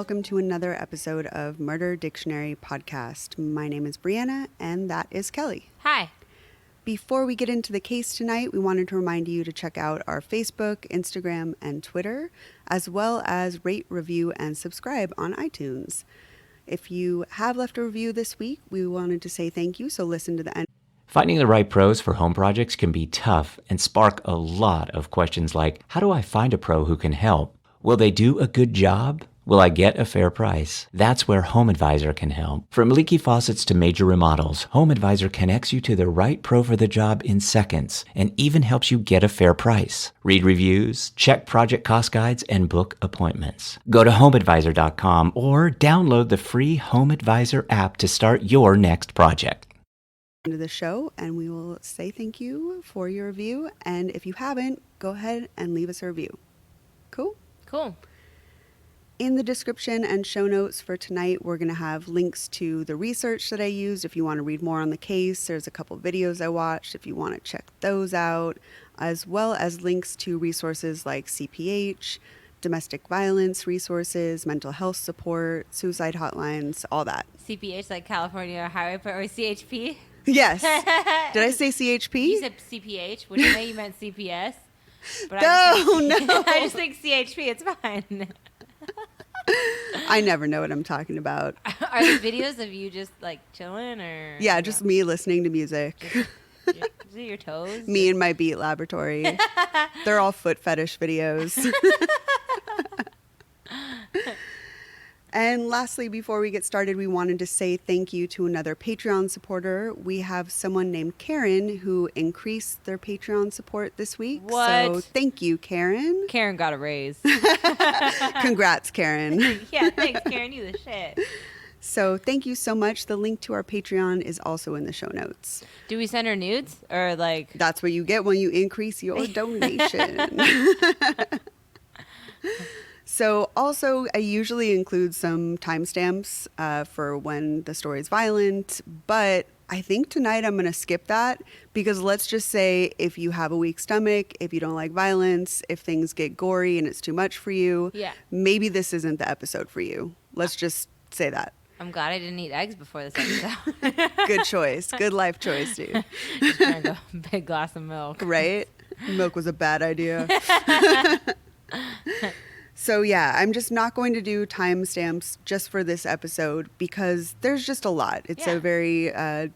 welcome to another episode of Murder Dictionary Podcast. My name is Brianna, and that is Kelly. Hi. Before we get into the case tonight, we wanted to remind you to check out our Facebook, Instagram, and Twitter, as well as rate, review, and subscribe on iTunes. If you have left a review this week, we wanted to say thank you, so listen to the end. Finding the right pros for home projects can be tough and spark a lot of questions like, how do I find a pro who can help? Will they do a good job? Will I get a fair price? That's where Home Advisor can help. From leaky faucets to major remodels, Home Advisor connects you to the right pro for the job in seconds and even helps you get a fair price. Read reviews, check project cost guides, and book appointments. Go to homeadvisor.com or download the free Home Advisor app to start your next project. End of the show, and we will say thank you for your review. And if you haven't, go ahead and leave us a review. Cool? Cool. In the description and show notes for tonight, we're going to have links to the research that I used. If you want to read more on the case, there's a couple videos I watched if you want to check those out, as well as links to resources like CPH, domestic violence resources, mental health support, suicide hotlines, all that. CPH, like California Highway, or CHP? Yes. Did I say CHP? You said CPH, which I know you meant CPS. But No. I just think CHP, it's fine. I never know what I'm talking about. Are the videos of you just like chilling or? Yeah, just me listening to music. Is it your toes? Me and my beat laboratory. They're all foot fetish videos. And lastly, before we get started, we wanted to say thank you to another Patreon supporter. We have someone named Karen who increased their Patreon support this week. What? So thank you, Karen. Karen got a raise. Congrats, Karen. Yeah, thanks, Karen. You the shit. So thank you so much. The link to our Patreon is also in the show notes. Do we send her nudes or like? That's what you get when you increase your donation. So also, I usually include some timestamps for when the story is violent, but I think tonight I'm going to skip that because let's just say if you have a weak stomach, if you don't like violence, if things get gory and it's too much for you, maybe this isn't the episode for you. Let's just say that. I'm glad I didn't eat eggs before this episode. Good choice. Good life choice, dude. Just drank a big glass of milk. Right? Milk was a bad idea. So yeah, I'm just not going to do timestamps just for this episode because there's just a lot. It's a very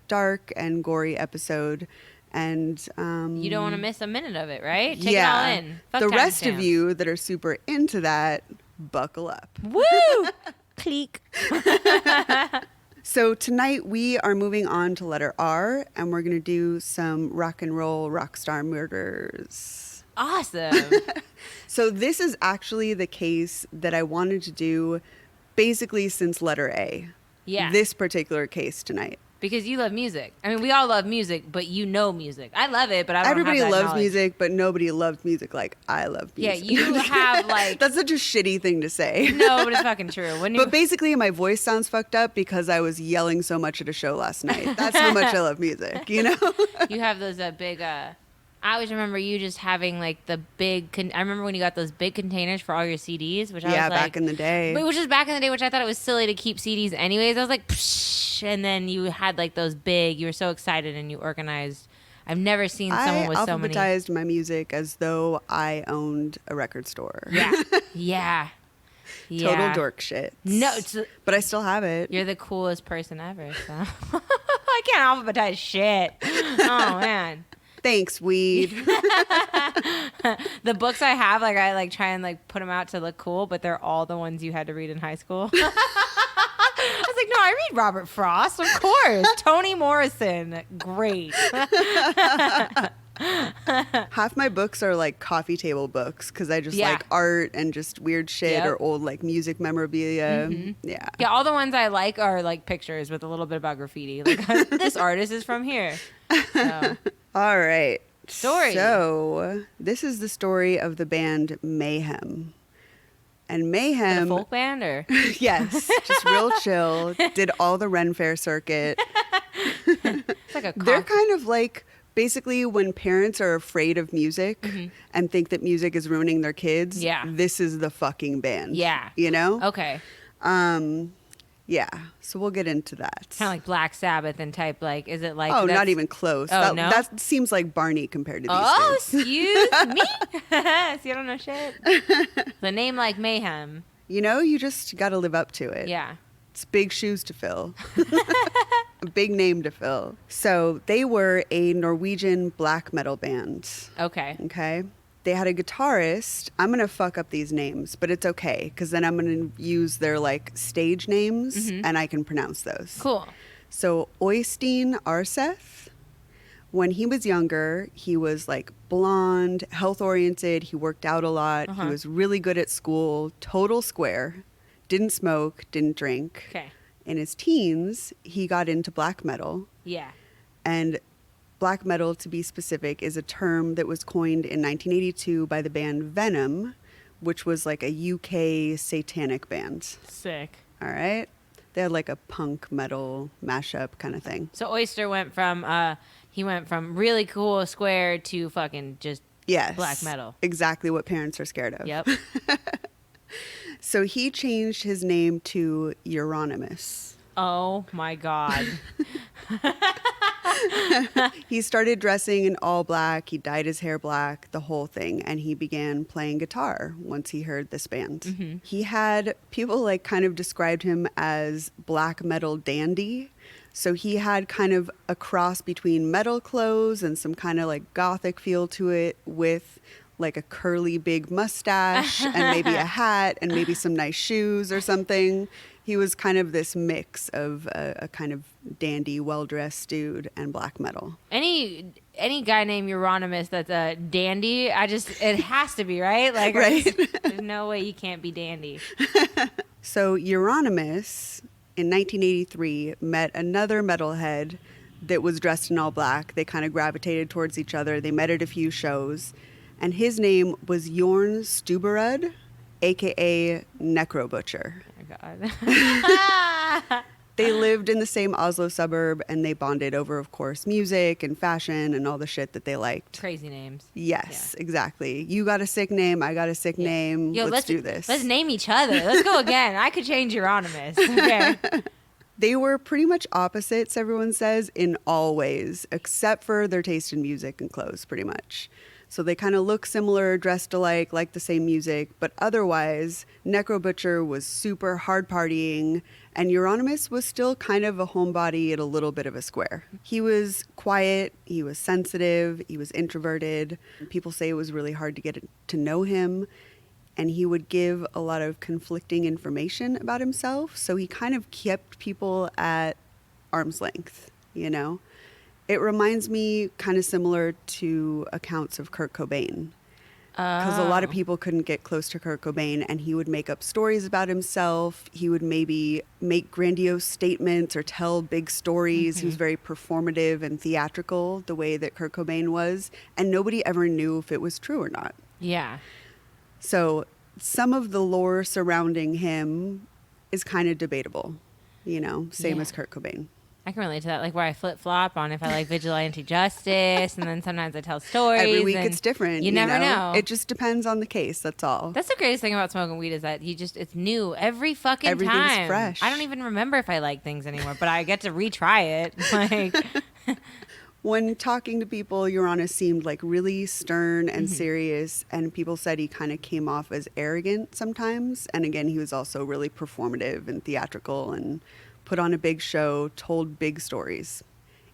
dark and gory episode. And you don't want to miss a minute of it, right? Take it all in. Fuck the rest stamps. of you that are super into that, buckle up. Woo! Cleek. So tonight we are moving on to letter R, and we're going to do some rock and roll rock star murders. Awesome. So this is actually the case that I wanted to do basically since letter A. Yeah. This particular case tonight. Because you love music. I mean, we all love music, but you know music. I love it, but I don't Everybody have that loves knowledge. Music, but nobody loves music like I love music. Yeah, you have like... That's such a shitty thing to say. No, but it's fucking true. But basically, my voice sounds fucked up because I was yelling so much at a show last night. That's how much I love music, you know? You have those big... I always remember you just having like the big... I remember when you got those big containers for all your CDs, which I was like... back in the day. Which was back in the day, which I thought it was silly to keep CDs anyways. I was like, psh, and then you had like those big... You were so excited and you organized... I've never seen someone with so many... I alphabetized my music as though I owned a record store. Yeah. Yeah. Total dork shit. No, but I still have it. You're the coolest person ever, so... I can't alphabetize shit. Oh, man. Thanks, weed. The books I have, like I like try and like put them out to look cool, but they're all the ones you had to read in high school. I was like, no, I read Robert Frost, of course. Toni Morrison, great. Half my books are like coffee table books because I just like art and just weird shit or old like music memorabilia. Mm-hmm. Yeah. Yeah, all the ones I like are like pictures with a little bit about graffiti. Like this artist is from here. So. All right. Story. So this is the story of the band Mayhem. And Mayhem... The folk band or? Yes. Just real chill. Did all the Ren Fair circuit. It's like a They're kind of like... Basically, when parents are afraid of music and think that music is ruining their kids, this is the fucking band. Yeah. You know? Okay. Yeah, so we'll get into that. Kind of like Black Sabbath and type, like, is it like... Oh, that's- not even close. Oh, no? That seems like Barney compared to these Oh, two. excuse me? See, I don't know shit. The name like Mayhem. You know, you just got to live up to it. Yeah. It's big shoes to fill. A big name to fill. So they were a Norwegian black metal band. Okay. Okay. They had a guitarist. I'm going to fuck up these names, but it's okay because then I'm going to use their like stage names and I can pronounce those. Cool. So Oystein Arseth, when he was younger, he was like blonde, health oriented. He worked out a lot. He was really good at school, total square, didn't smoke, didn't drink. Okay. In his teens, he got into black metal. Yeah. And black metal, to be specific, is a term that was coined in 1982 by the band Venom, which was like a UK satanic band. Sick. All right? They had like a punk metal mashup kind of thing. So Oyster went from really cool square to fucking just Yes. black metal. Exactly what parents are scared of. Yep. So he changed his name to Euronymous. Oh my God. He started dressing in all black. He dyed his hair black, the whole thing. And he began playing guitar once he heard this band. He had people like kind of described him as black metal dandy. So he had kind of a cross between metal clothes and some kind of like gothic feel to it with like a curly big mustache and maybe a hat and maybe some nice shoes or something. He was kind of this mix of a kind of dandy, well-dressed dude and black metal. Any guy named Euronymous that's a dandy, it has to be, right? Like, Right. There's no way you can't be dandy. So Euronymous, in 1983, met another metalhead that was dressed in all black. They kind of gravitated towards each other. They met at a few shows. And his name was Jorn Stuberud, a.k.a. Necro Butcher. Oh my God. They lived in the same Oslo suburb, and they bonded over, of course, music and fashion and all the shit that they liked. Crazy names. Yes, exactly. You got a sick name. I got a sick name. Yo, let's do this. Let's name each other. Let's go again. I could change Euronymous. Okay. They were pretty much opposites, everyone says, in all ways, except for their taste in music and clothes, pretty much. So they kind of look similar, dressed alike, like the same music, but otherwise, Necro Butcher was super hard partying, and Euronymous was still kind of a homebody at a little bit of a square. He was quiet, he was sensitive, he was introverted. People say it was really hard to get to know him, and he would give a lot of conflicting information about himself, so he kind of kept people at arm's length, you know? It reminds me kind of similar to accounts of Kurt Cobain. Because a lot of people couldn't get close to Kurt Cobain, and he would make up stories about himself. He would maybe make grandiose statements or tell big stories. He was very performative and theatrical, the way that Kurt Cobain was, and nobody ever knew if it was true or not. Yeah. So some of the lore surrounding him is kind of debatable, you know, same as Kurt Cobain. I can relate to that, like where I flip-flop on if I like vigilante justice, and then sometimes I tell stories. Every week and it's different. You never know. It just depends on the case, that's all. That's the greatest thing about smoking weed is that it's new every fucking Everything's time. fresh. I don't even remember if I like things anymore, but I get to retry it. Like, When talking to people, Euronymous seemed like really stern and serious, and people said he kind of came off as arrogant sometimes. And again, he was also really performative and theatrical and put on a big show, told big stories.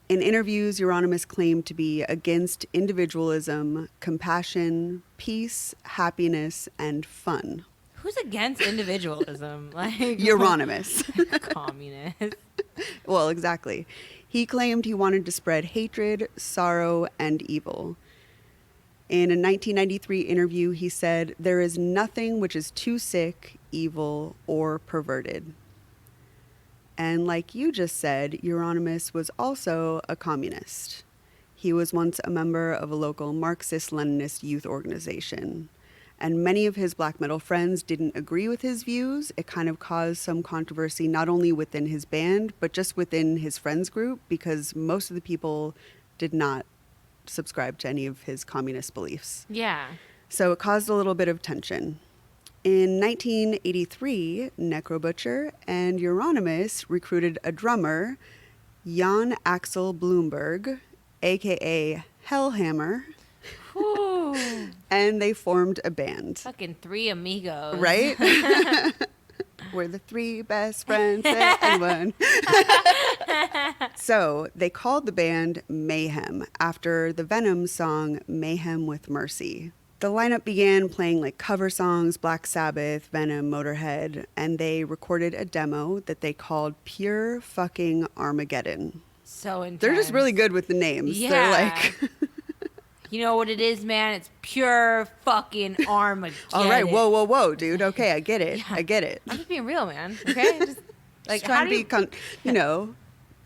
In interviews, Euronymous claimed to be against individualism, compassion, peace, happiness, and fun. who's against individualism? Like Euronymous. communist. Well, exactly. He claimed he wanted to spread hatred, sorrow, and evil. In a 1993 interview, he said, "There is nothing which is too sick, evil, or perverted." And like you just said, Euronymous was also a communist. He was once a member of a local Marxist-Leninist youth organization. And many of his black metal friends didn't agree with his views. It kind of caused some controversy, not only within his band, but just within his friends group, because most of the people did not subscribe to any of his communist beliefs. Yeah. So it caused a little bit of tension. In 1983, Necrobutcher and Euronymous recruited a drummer, Jan Axel Bloomberg, aka Hellhammer, Whew. and they formed a band. Fucking three amigos. Right? We're the three best friends that anyone. So they called the band Mayhem after the Venom song Mayhem with Mercy. The lineup began playing like cover songs, Black Sabbath, Venom, Motorhead, and they recorded a demo that they called Pure Fucking Armageddon. So intense. They're just really good with the names. Yeah. They're like... You know what it is, man? It's pure fucking Armageddon. All right, whoa, dude. Okay, I get it. Yeah. I get it. I'm just being real, man. Okay? Just, like, Just trying how to do be, you...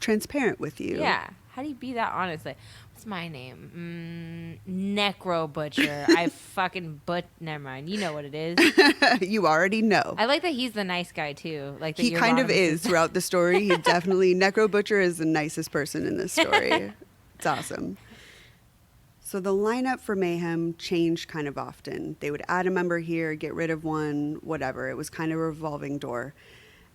transparent with you. Yeah. How do you be that honest? Like, what's my name? Necro Butcher. I fucking never mind. You know what it is. You already know. I like that he's the nice guy too. Like that He kind of Euronymous is throughout the story. He definitely, Necro Butcher is the nicest person in this story. It's awesome. So the lineup for Mayhem changed kind of often. They would add a member here, get rid of one, whatever. It was kind of a revolving door.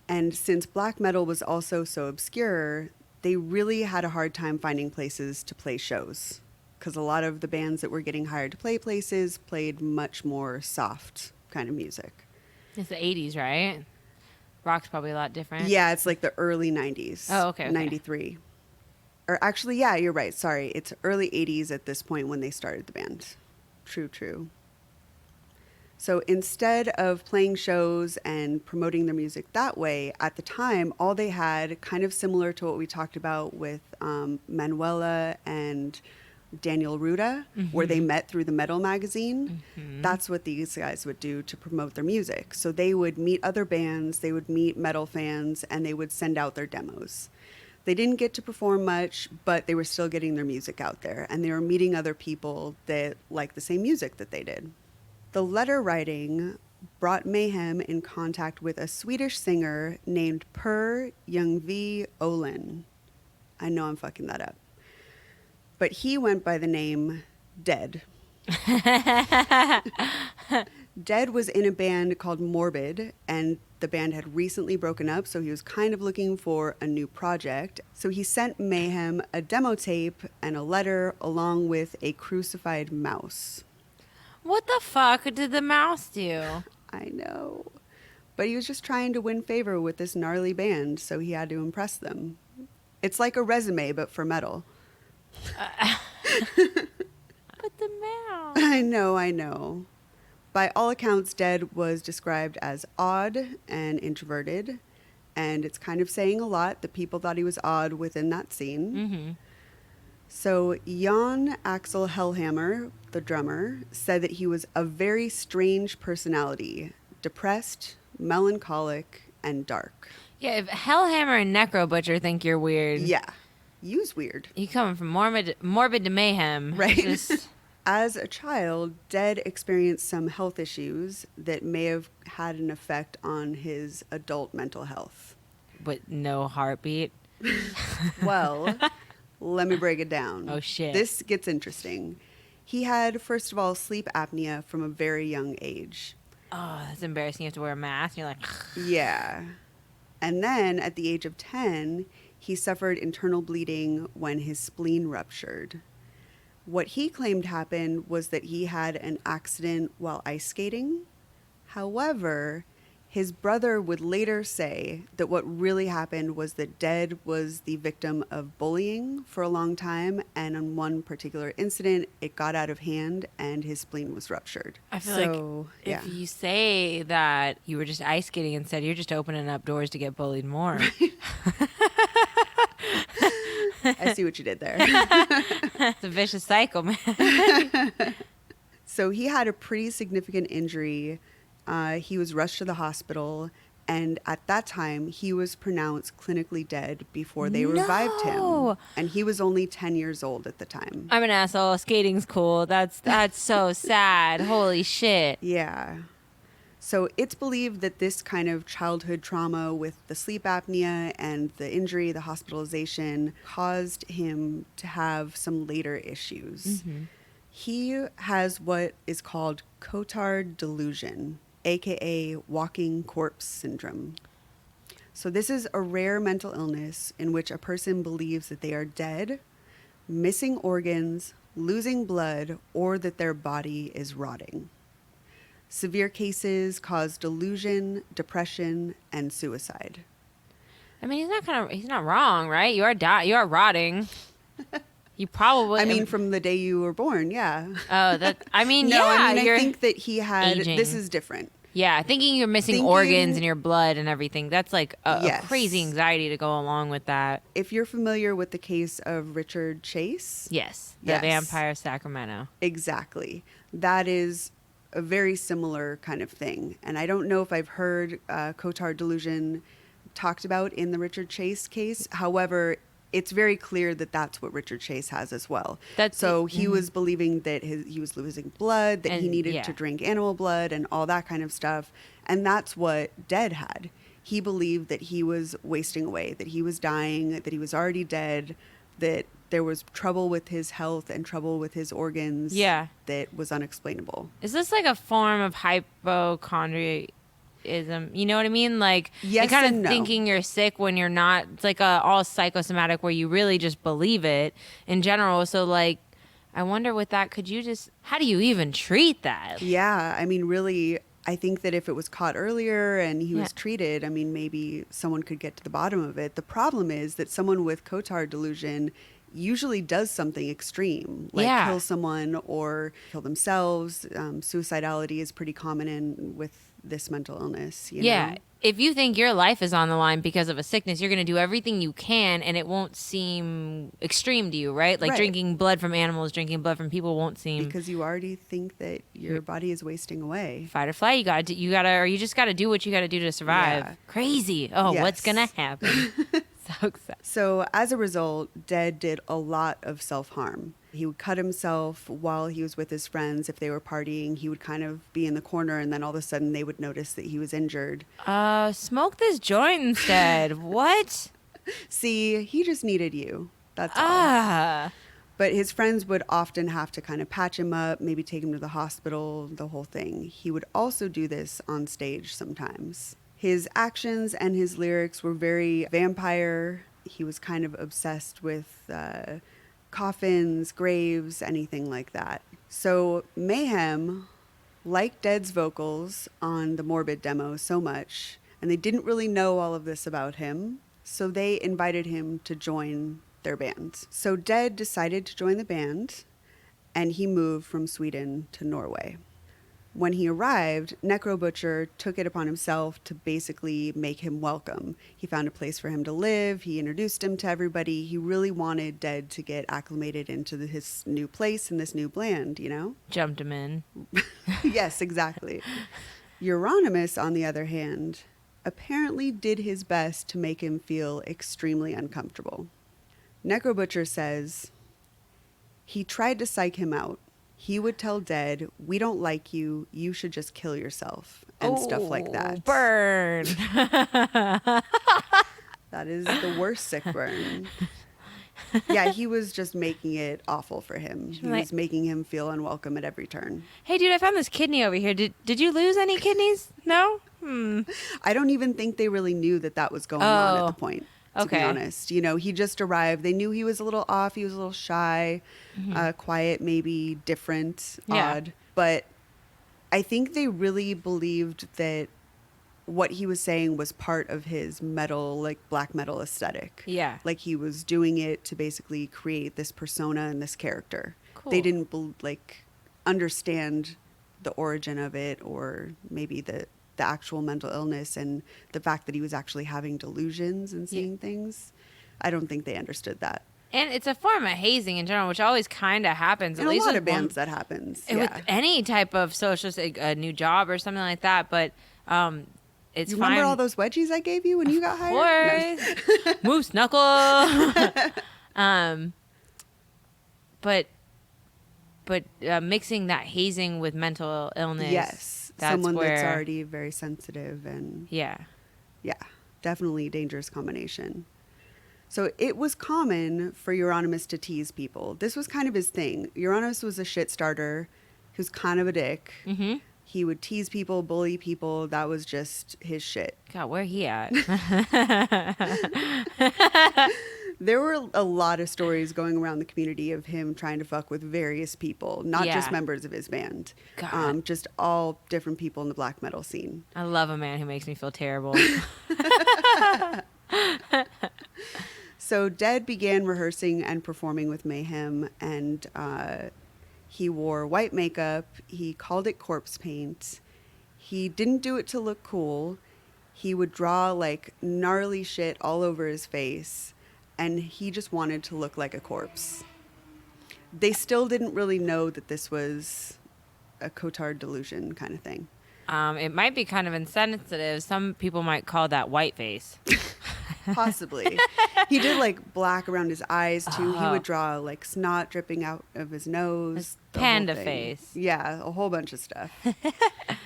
And since black metal was also so obscure, they really had a hard time finding places to play shows, because a lot of the bands that were getting hired to play places played much more soft kind of music. It's the 80s, right? Rock's probably a lot different. Yeah, it's like the early 90s. Oh, okay. 93. Or actually, yeah, you're right. Sorry. It's early 80s at this point when they started the band. True. So instead of playing shows and promoting their music that way, at the time, all they had, kind of similar to what we talked about with Manuela and Daniel Ruda, where they met through the metal magazine, that's what these guys would do to promote their music. So they would meet other bands, they would meet metal fans, and they would send out their demos. They didn't get to perform much, but they were still getting their music out there, and they were meeting other people that liked the same music that they did. The letter writing brought Mayhem in contact with a Swedish singer named Per Ljungvi Olin. I know I'm fucking that up. But he went by the name Dead. Dead was in a band called Morbid, and the band had recently broken up, so he was kind of looking for a new project. So he sent Mayhem a demo tape and a letter along with a crucified mouse. What the fuck did the mouse do? I know. But he was just trying to win favor with this gnarly band, so he had to impress them. It's like a resume, but for metal. But the mouse. I know. By all accounts, Dead was described as odd and introverted, and it's kind of saying a lot that people thought he was odd within that scene. So Jan Axel Hellhammer, the drummer, said that he was a very strange personality, depressed, melancholic, and dark. Yeah, if Hellhammer and Necro Butcher think you're weird. Yeah, he was weird. You coming from morbid to mayhem. Right. Just... As a child, Dead experienced some health issues that may have had an effect on his adult mental health. With no heartbeat. Well, let me break it down. Oh, shit. This gets interesting. He had, first of all, sleep apnea from a very young age. Oh, that's embarrassing. You have to wear a mask. You're like... Yeah. And then at the age of 10, he suffered internal bleeding when his spleen ruptured. What he claimed happened was that he had an accident while ice skating. However, his brother would later say that what really happened was that Dead was the victim of bullying for a long time, and on one particular incident, it got out of hand and his spleen was ruptured. I feel like if you say that you were just ice skating instead, you're just opening up doors to get bullied more. I see what you did there. It's a vicious cycle, man. So he had a pretty significant injury. He was rushed to the hospital, and at that time, he was pronounced clinically dead before they revived him. And he was only 10 years old at the time. I'm an asshole. Skating's cool. That's so sad. Holy shit. Yeah. So it's believed that this kind of childhood trauma with the sleep apnea and the injury, the hospitalization, caused him to have some later issues. He has what is called Cotard delusion. aka walking corpse syndrome. So this is a rare mental illness in which a person believes that they are dead, missing organs, losing blood, or that their body is rotting. Severe cases cause delusion, depression, and suicide. I mean, he's not wrong, right? You are rotting. You probably. I mean, from the day you were born, yeah. Oh, I mean, No, yeah. I mean, you're I think that he had, aging. this is different. Yeah, thinking you're missing organs in your blood and everything. That's like a Yes. crazy anxiety to go along with that. If you're familiar with the case of Richard Chase. Yes, the Yes. vampire of Sacramento. Exactly. That is a very similar kind of thing. And I don't know if I've heard Cotard delusion talked about in the Richard Chase case. However, it's very clear that that's what Richard Chase has as well. So he was believing that he was losing blood, that he needed to drink animal blood and all that kind of stuff. And that's what Dead had. He believed that he was wasting away, that he was dying, that he was already dead, that there was trouble with his health and trouble with his organs that was unexplainable. Is this like a form of hypochondriacism? You know what I mean? Like, yes, you're kind of and no. thinking you're sick when you're not. It's like all psychosomatic where you really just believe it in general. So, like, I wonder with that, how do you even treat that? Yeah, I mean, really, I think that if it was caught earlier and he was treated, I mean, maybe someone could get to the bottom of it. The problem is that someone with Cotard delusion usually does something extreme, like kill someone or kill themselves. Suicidality is pretty common with this mental illness. You know? If you think your life is on the line because of a sickness, you're going to do everything you can, and it won't seem extreme to you, right? Like drinking blood from animals, drinking blood from people won't seem, because you already think that your body is wasting away. Fight or flight. You just got to do what you got to do to survive. Yeah. Crazy. Oh, what's going to happen? So excited. So as a result, Dead did a lot of self-harm. He would cut himself while he was with his friends. If they were partying, he would kind of be in the corner, and then all of a sudden they would notice that he was injured. Smoke this joint instead. What? See, he just needed you. That's all. But his friends would often have to kind of patch him up, maybe take him to the hospital, the whole thing. He would also do this on stage sometimes. His actions and his lyrics were very vampire. He was kind of obsessed with coffins, graves, anything like that. So Mayhem liked Dead's vocals on the Morbid demo so much, and they didn't really know all of this about him, so they invited him to join their band. So Dead decided to join the band, and he moved from Sweden to Norway. When he arrived, Necro Butcher took it upon himself to basically make him welcome. He found a place for him to live. He introduced him to everybody. He really wanted Dead to get acclimated into his new place and this new band, you know? Jumped him in. Yes, exactly. Euronymous, on the other hand, apparently did his best to make him feel extremely uncomfortable. Necro Butcher says, he tried to psych him out. He would tell Dead, we don't like you. You should just kill yourself and stuff like that. Burn. That is the worst sick burn. Yeah, he was just making it awful for him. He was making him feel unwelcome at every turn. Hey, dude, I found this kidney over here. Did you lose any kidneys? No? I don't even think they really knew that was going on at the point. To be honest, you know, he just arrived. They knew he was a little off. He was a little shy, quiet, maybe different, odd. But I think they really believed that what he was saying was part of his metal, like black metal aesthetic. Yeah. Like he was doing it to basically create this persona and this character. Cool. They didn't understand the origin of it, or maybe the actual mental illness and the fact that he was actually having delusions and seeing things. I don't think they understood that. And it's a form of hazing in general, which always kind of happens. In at least a lot of bands that happens. With any type of social, a new job or something like that. But it's you fine. Remember all those wedgies I gave you when you got hired? Of course. Moose knuckle. But mixing that hazing with mental illness. Yes. Someone that's already very sensitive and yeah, definitely dangerous combination. So it was common for Euronymous to tease people. This was kind of his thing. Euronymous was a shit starter. He was kind of a dick. He would tease people, bully people. That was just his shit. God, where he at? There were a lot of stories going around the community of him trying to fuck with various people, not just Yeah. members of his band. God. Just all different people in the black metal scene. I love a man who makes me feel terrible. So Dead began rehearsing and performing with Mayhem, and he wore white makeup. He called it corpse paint. He didn't do it to look cool. He would draw like gnarly shit all over his face, and he just wanted to look like a corpse. They still didn't really know that this was a Cotard delusion kind of thing. It might be kind of insensitive. Some people might call that whiteface. Possibly. He did like black around his eyes too. He Oh. would draw like snot dripping out of his nose. the whole Panda thing. face. Yeah, a whole bunch of stuff.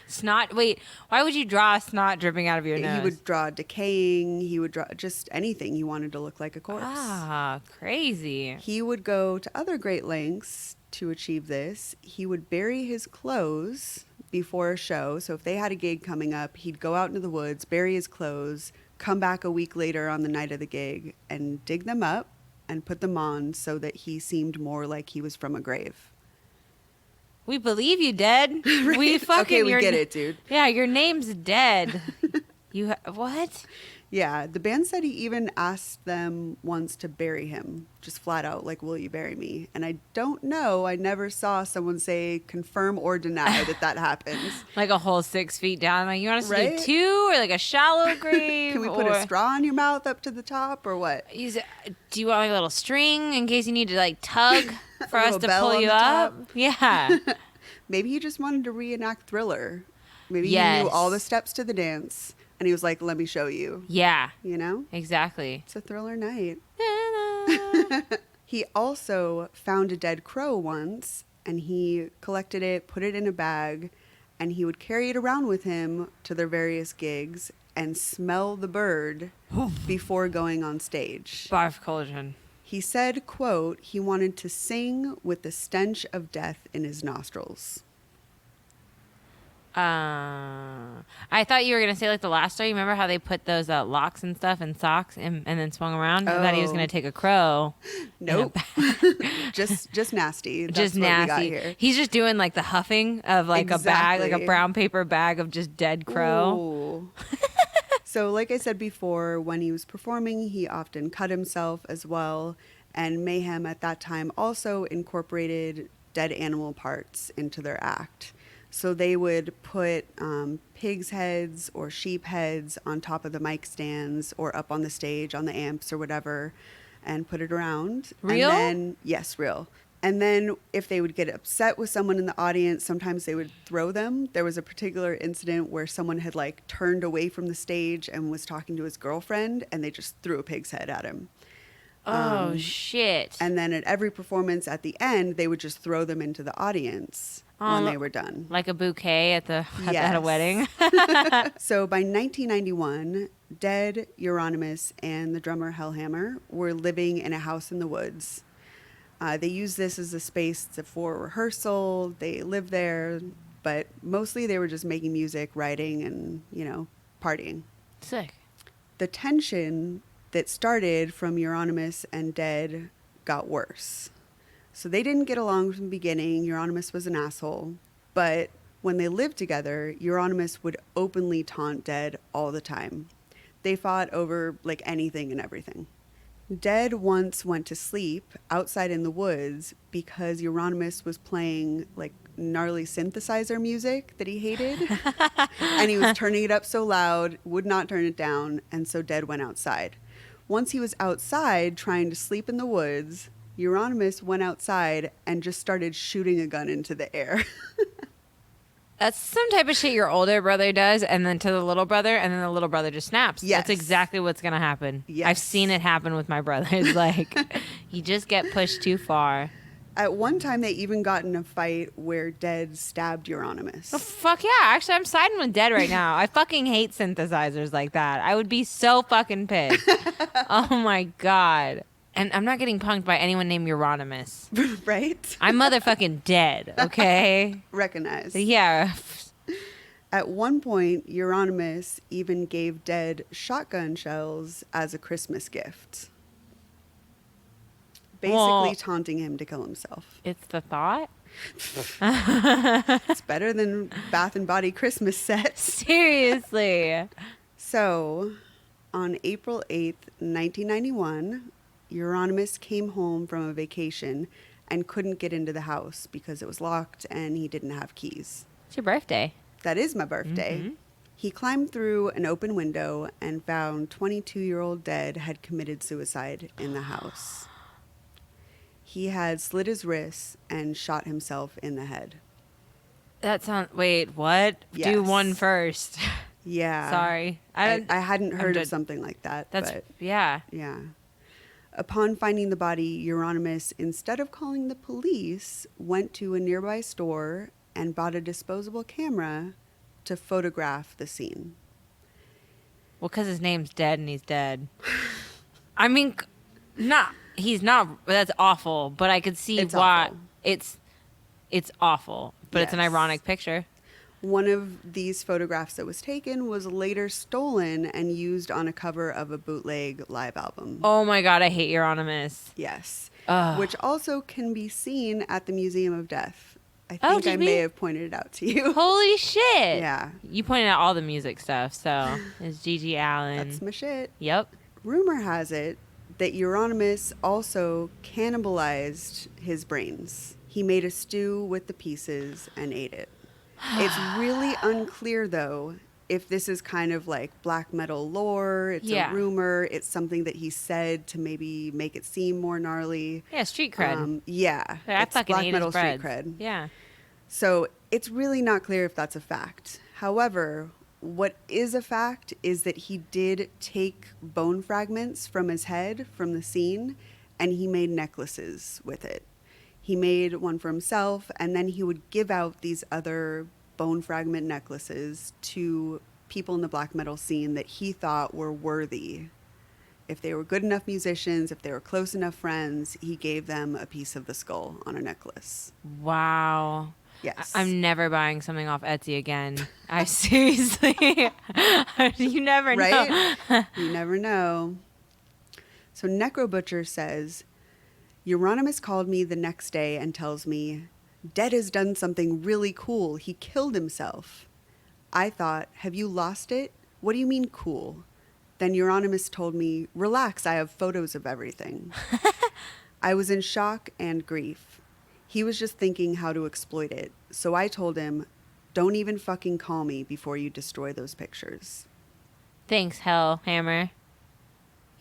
Snot. Wait, why would you draw snot dripping out of your nose? He would draw decaying. He would draw just anything. He wanted to look like a corpse. Ah, crazy. He would go to other great lengths to achieve this. He would bury his clothes before a show. So if they had a gig coming up, he'd go out into the woods, bury his clothes, come back a week later on the night of the gig and dig them up and put them on so that he seemed more like he was from a grave. We believe you, Dead. We fucking. Okay, we get it, dude. Yeah, your name's Dead. What? Yeah, the band said he even asked them once to bury him, just flat out, like, will you bury me? And I don't know. I never saw someone say confirm or deny that happens. Like a whole 6 feet down. Like, you want us to Right? do 2 or like a shallow grave? Can we put a straw in your mouth up to the top or what? Do you want like a little string in case you need to like tug for us little to bell pull on you the up? top? Yeah. Maybe he just wanted to reenact Thriller. Maybe he Yes. knew all the steps to the dance and he was like, let me show you. Yeah. You know? Exactly. It's a Thriller night. He also found a dead crow once and he collected it, put it in a bag, and he would carry it around with him to their various gigs and smell the bird before going on stage. Barf cauldron. He said, quote, he wanted to sing with the stench of death in his nostrils. I thought you were gonna say like the last story. Remember how they put those locks and stuff in socks and then swung around? I thought he was Oh. gonna take a crow. Nope. just nasty. That's Just what we got nasty. here. He's just doing like the huffing of like a bag, like a Exactly. brown paper bag of just dead crow. Ooh. So like I said before, when he was performing, he often cut himself as well. And Mayhem at that time also incorporated dead animal parts into their act. So they would put pigs' heads or sheep heads on top of the mic stands or up on the stage on the amps or whatever and put it around. Real? And then, yes, real. And then if they would get upset with someone in the audience, sometimes they would throw them. There was a particular incident where someone had like turned away from the stage and was talking to his girlfriend and they just threw a pig's head at him. Oh shit. And then at every performance at the end, they would just throw them into the audience when they were done. Like a bouquet at a Yes. wedding. So by 1991, Dead, Euronymous, and the drummer Hellhammer were living in a house in the woods. They used this as a space for rehearsal. They lived there, but mostly they were just making music, writing, and, partying. Sick. The tension that started from Euronymous and Dead got worse. So they didn't get along from the beginning. Euronymous was an asshole. But when they lived together, Euronymous would openly taunt Dead all the time. They fought over like anything and everything. Dead once went to sleep outside in the woods because Euronymous was playing like gnarly synthesizer music that he hated. And he was turning it up so loud, would not turn it down, and so Dead went outside. Once he was outside trying to sleep in the woods, Euronymous went outside and just started shooting a gun into the air. That's some type of shit your older brother does, and then to the little brother, and then the little brother just snaps. Yes. That's exactly what's gonna happen. Yes. I've seen it happen with my brothers. Like, you just get pushed too far. At one time, they even got in a fight where Dead stabbed Euronymous. Oh, fuck yeah. Actually, I'm siding with Dead right now. I fucking hate synthesizers like that. I would be so fucking pissed. Oh my God. And I'm not getting punked by anyone named Euronymous. Right? I'm motherfucking dead, okay? Recognize. Yeah. At one point, Euronymous even gave Dead shotgun shells as a Christmas gift, basically Well, taunting him to kill himself. It's the thought. It's better than Bath and Body Christmas sets. Seriously. So, on April 8th, 1991, Euronymous came home from a vacation and couldn't get into the house because it was locked and he didn't have keys. It's your birthday. That is my birthday. Mm-hmm. He climbed through an open window and found 22-year-old Dead had committed suicide in the house. He had slit his wrists and shot himself in the head. That sounds. Wait, what? Yes. Do one first. Yeah. Sorry. I hadn't heard I'm of something like that. That's but yeah. yeah. Upon finding the body, Euronymous, instead of calling the police, went to a nearby store and bought a disposable camera to photograph the scene. Well, because his name's Dead and he's dead. I mean, he's not. That's awful. But I could see It's why awful. it's awful. But it's an Yes. ironic picture. One of these photographs that was taken was later stolen and used on a cover of a bootleg live album. Oh my God, I hate Euronymous. Yes. Ugh. Which also can be seen at the Museum of Death. I Oh, think did I we? may have pointed it out to you. Holy shit. Yeah. You pointed out all the music stuff, so it's Gigi Allen. That's my shit. Yep. Rumor has it that Euronymous also cannibalized his brains. He made a stew with the pieces and ate it. It's really unclear, though, if this is kind of like black metal lore. It's Yeah. a rumor. It's something that he said to maybe make it seem more gnarly. Yeah, street cred. Yeah. I It's fucking black ate metal his street breads. cred. Yeah. So it's really not clear if that's a fact. However, what is a fact is that he did take bone fragments from his head from the scene and he made necklaces with it. He made one for himself and then he would give out these other bone fragment necklaces to people in the black metal scene that he thought were worthy. If they were good enough musicians, if they were close enough friends, he gave them a piece of the skull on a necklace. Wow. Yes. I'm never buying something off Etsy again. I seriously. You never know. Right? You never know. So Necrobutcher says, Euronymous called me the next day and tells me, Dead has done something really cool. He killed himself. I thought, have you lost it? What do you mean cool? Then Euronymous told me, relax, I have photos of everything. I was in shock and grief. He was just thinking how to exploit it. So I told him, don't even fucking call me before you destroy those pictures. Thanks, Hellhammer.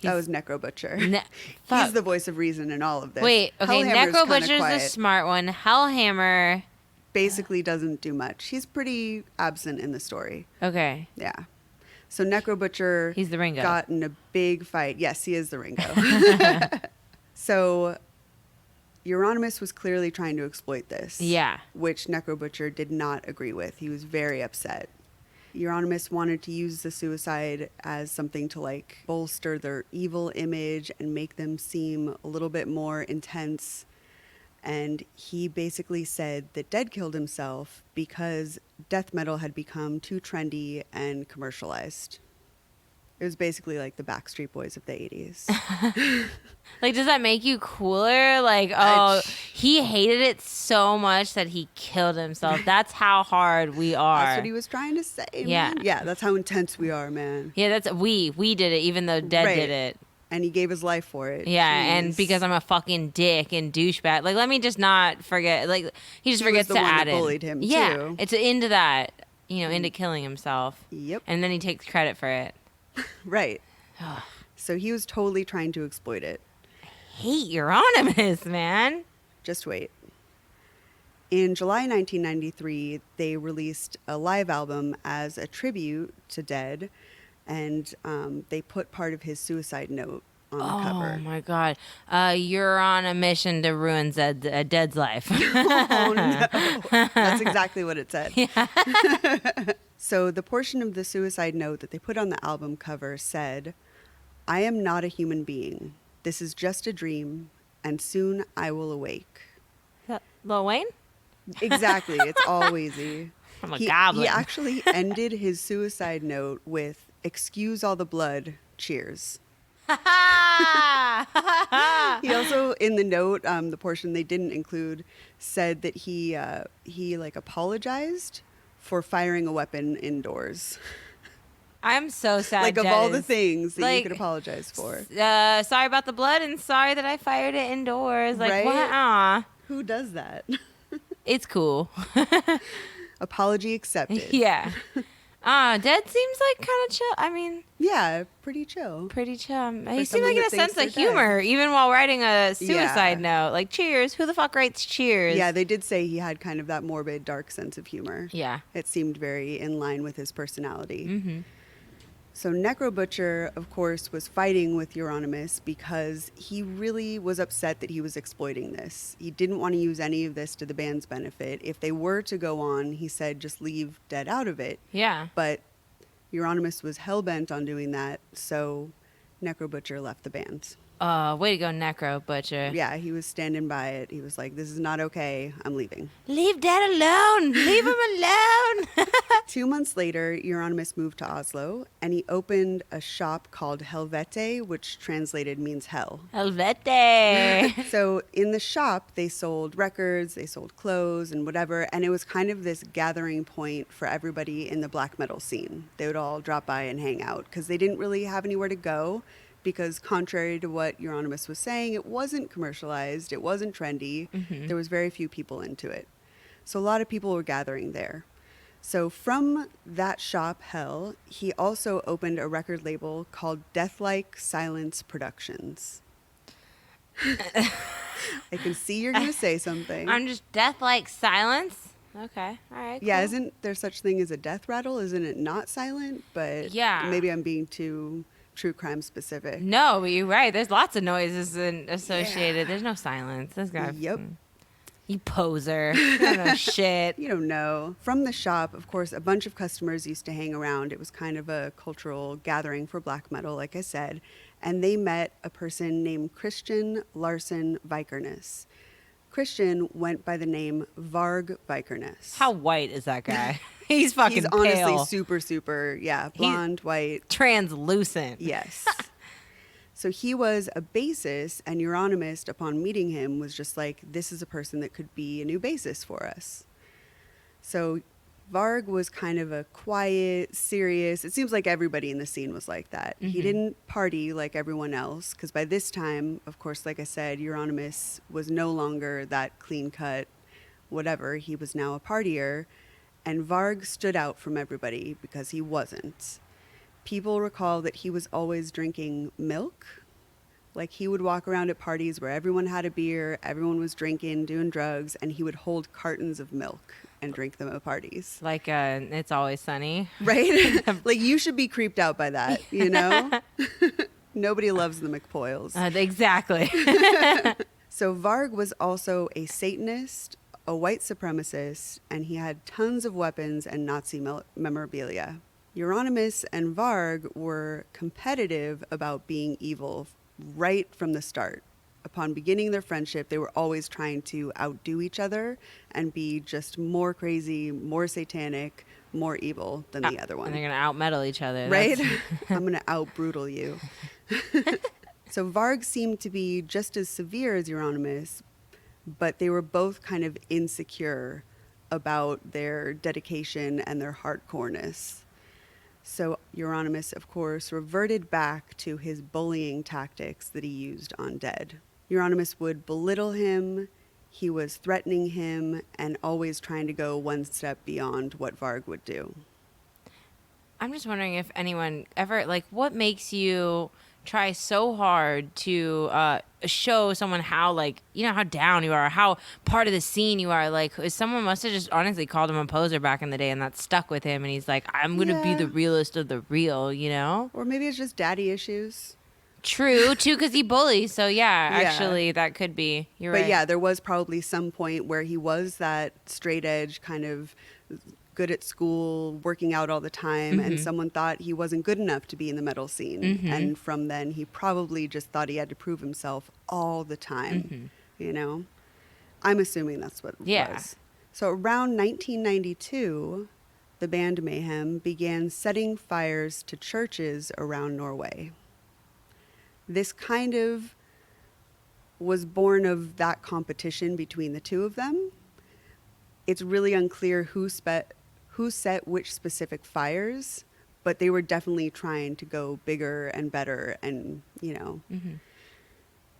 That was Necrobutcher. Ne- fuck. He's the voice of reason in all of this. Wait, okay, Hellhammer's kinda Necrobutcher's the quiet. smart one. Hellhammer. Basically doesn't do much. He's pretty absent in the story. Okay. Yeah. So Necrobutcher He's the Ringo. got in a big fight. Yes, he is the Ringo. So Euronymous was clearly trying to exploit this. Yeah. Which Necrobutcher did not agree with. He was very upset. Euronymous wanted to use the suicide as something to like bolster their evil image and make them seem a little bit more intense. And he basically said that Dead killed himself because death metal had become too trendy and commercialized. It was basically like the Backstreet Boys of the 80s. Like, does that make you cooler? Like, he hated it so much that he killed himself. That's how hard we are. That's what he was trying to say, Yeah. man. Yeah, that's how intense we are, man. Yeah, that's we did it, even though Dead Right. did it. And he gave his life for it. Yeah, and Jeez. because I'm a fucking dick and douchebag. Like, let me just not forget. Like, he just He was forgets the to one add that in. bullied him, yeah, too. it's into that. Into killing himself. Yep. And then he takes credit for it. Right. So he was totally trying to exploit it. Hate Euronymous, man. Just wait. In July 1993, they released a live album as a tribute to Dead, and they put part of his suicide note on the cover. Oh my God, you're on a mission to ruin Dead's life. Oh, no. That's exactly what it said. So the portion of the suicide note that they put on the album cover said, I am not a human being. This is just a dream, and soon I will awake. Lil Wayne? Exactly. It's all Wheezy. I'm a He goblin. actually ended his suicide note with, "Excuse all the blood, cheers." He also, in the note, the portion they didn't include, said that he like apologized for firing a weapon indoors. I'm so sad. Like, of Jed all the is- things that you like, could apologize for. Sorry about the blood and sorry that I fired it indoors. Like, Right? what? Aw. Who does that? It's cool. Apology accepted. Yeah. Dead seems like kind of chill. I mean, Yeah, pretty chill. pretty chill. He seemed someone like in a that thinks sense of they're dead. humor, even while writing a suicide Yeah. note. Like, cheers. Who the fuck writes cheers? Yeah, they did say he had kind of that morbid, dark sense of humor. Yeah. It seemed very in line with his personality. Mm-hmm. So Necro Butcher, of course, was fighting with Euronymous because he really was upset that he was exploiting this. He didn't want to use any of this to the band's benefit. If they were to go on, he said, just leave Dead out of it. Yeah. But Euronymous was hell-bent on doing that, so Necro Butcher left the band. Way to go, Necro Butcher. Yeah, he was standing by it. He was like, this is not okay. I'm leaving. Leave Dad alone. Leave him alone. 2 months later, Euronymous moved to Oslo, and he opened a shop called Helvete, which translated means hell. Helvete. So in the shop, they sold records, they sold clothes and whatever, and it was kind of this gathering point for everybody in the black metal scene. They would all drop by and hang out because they didn't really have anywhere to go because contrary to what Euronymous was saying, it wasn't commercialized, it wasn't trendy, there was very few people into it. So a lot of people were gathering there. So from that shop, Hell, he also opened a record label called Deathlike Silence Productions. I can see you're going to say something. I'm just death like silence. Okay. All right. Yeah, cool. isn't there such thing as a death rattle? Isn't it not silent? But Yeah. maybe I'm being too true crime specific. No, but you're right. There's lots of noises associated. There's no silence. This guy. Yep. You poser. You don't know shit. You don't know. From the shop, of course, a bunch of customers used to hang around. It was kind of a cultural gathering for black metal, like I said. And they met a person named Christian Larson Vikerness. Christian went by the name Varg Vikerness. How white is that guy? He's fucking He's honestly pale. super, yeah, blonde, white. Translucent. Yes. So he was a bassist, and Euronymous, upon meeting him, was just like, this is a person that could be a new bassist for us. So Varg was kind of a quiet, serious, it seems like everybody in the scene was like that. He didn't party like everyone else, because by this time, of course, like I said, Euronymous was no longer that clean-cut whatever. He was now a partier, and Varg stood out from everybody because he wasn't. People recall that he was always drinking milk. Like, he would walk around at parties where everyone had a beer, everyone was drinking, doing drugs, and he would hold cartons of milk and drink them at parties. Like It's Always Sunny. Right? Like, you should be creeped out by that, you know? Nobody loves the McPoyles. Exactly. So Varg was also a Satanist, a white supremacist, and he had tons of weapons and Nazi memorabilia. Euronymous and Varg were competitive about being evil right from the start. Upon beginning their friendship, they were always trying to outdo each other and be just more crazy, more satanic, more evil than the other one. And they're going to out-metal each other. Right? That's- I'm going to out-brutal you. So Varg seemed to be just as severe as Euronymous, but they were both kind of insecure about their dedication and their hardcoreness. So Euronymous, of course, reverted back to his bullying tactics that he used on Dead. Euronymous would belittle him, he was threatening him, and always trying to go one step beyond what Varg would do. I'm just wondering if anyone ever, like, what makes you try so hard to show someone how, like, you know, how down you are, how part of the scene you are. Like, someone must have just honestly called him a poser back in the day, and that stuck with him, and he's like, I'm going to be Yeah. the realest of the real, you know? Or maybe it's just daddy issues. True, too, because he bullies. So, yeah, Yeah. actually, that could be. You're But right. yeah, there was probably some point where he was that straight edge kind of good at school, working out all the time, and someone thought he wasn't good enough to be in the metal scene. And from then, he probably just thought he had to prove himself all the time, you know? I'm assuming that's what it Yeah. was. So around 1992, the band Mayhem began setting fires to churches around Norway. This kind of was born of that competition between the two of them. It's really unclear who set which specific fires, but they were definitely trying to go bigger and better and,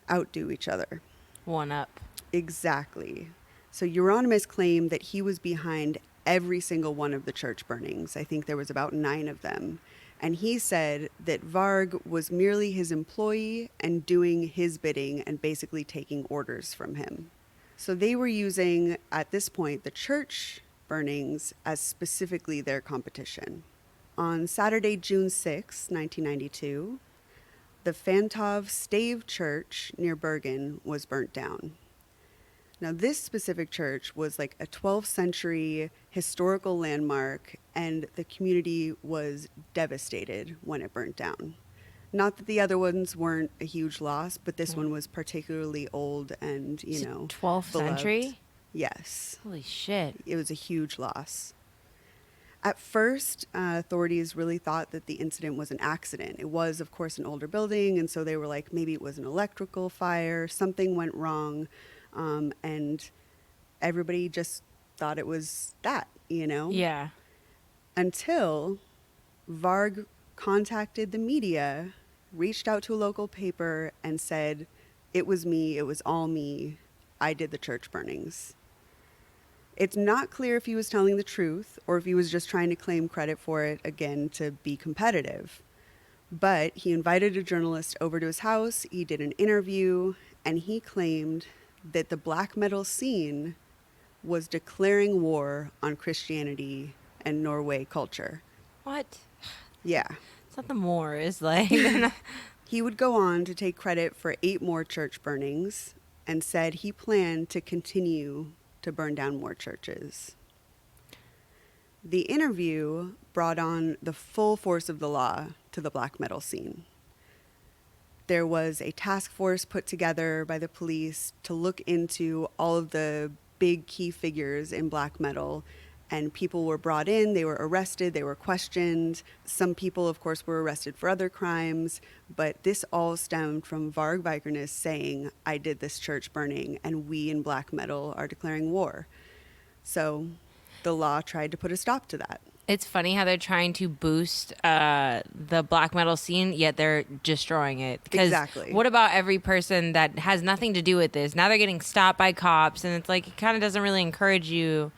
outdo each other. One up. Exactly. So Euronymous claimed that he was behind every single one of the church burnings. I think there was about 9 of them. And he said that Varg was merely his employee and doing his bidding and basically taking orders from him. So they were using, at this point, the church burnings as specifically their competition. On Saturday, June 6, 1992, the Fantov Stave Church near Bergen was burnt down. Now, this specific church was like a 12th century historical landmark, and the community was devastated when it burnt down. Not that the other ones weren't a huge loss, but this one was particularly old and, 12th beloved. century? Yes. Holy shit. It was a huge loss. At first, authorities really thought that the incident was an accident. It was, of course, an older building, and so they were like, maybe it was an electrical fire, something went wrong. And everybody just thought it was that, Yeah. Until Varg contacted the media, reached out to a local paper and said, it was me, it was all me, I did the church burnings. It's not clear if he was telling the truth or if he was just trying to claim credit for it, again, to be competitive. But he invited a journalist over to his house, he did an interview, and he claimed that the black metal scene was declaring war on Christianity and Norway culture. What? Yeah. It's not the Moors, like. He would go on to take credit for 8 more church burnings and said he planned to continue to burn down more churches. The interview brought on the full force of the law to the black metal scene. There was a task force put together by the police to look into all of the big key figures in black metal, and people were brought in, they were arrested, they were questioned. Some people, of course, were arrested for other crimes, but this all stemmed from Varg Vikerness saying, I did this church burning, and we in black metal are declaring war. So the law tried to put a stop to that. It's funny how they're trying to boost the black metal scene, yet they're destroying it. Exactly. What about every person that has nothing to do with this? Now they're getting stopped by cops, and it's like it kind of doesn't really encourage you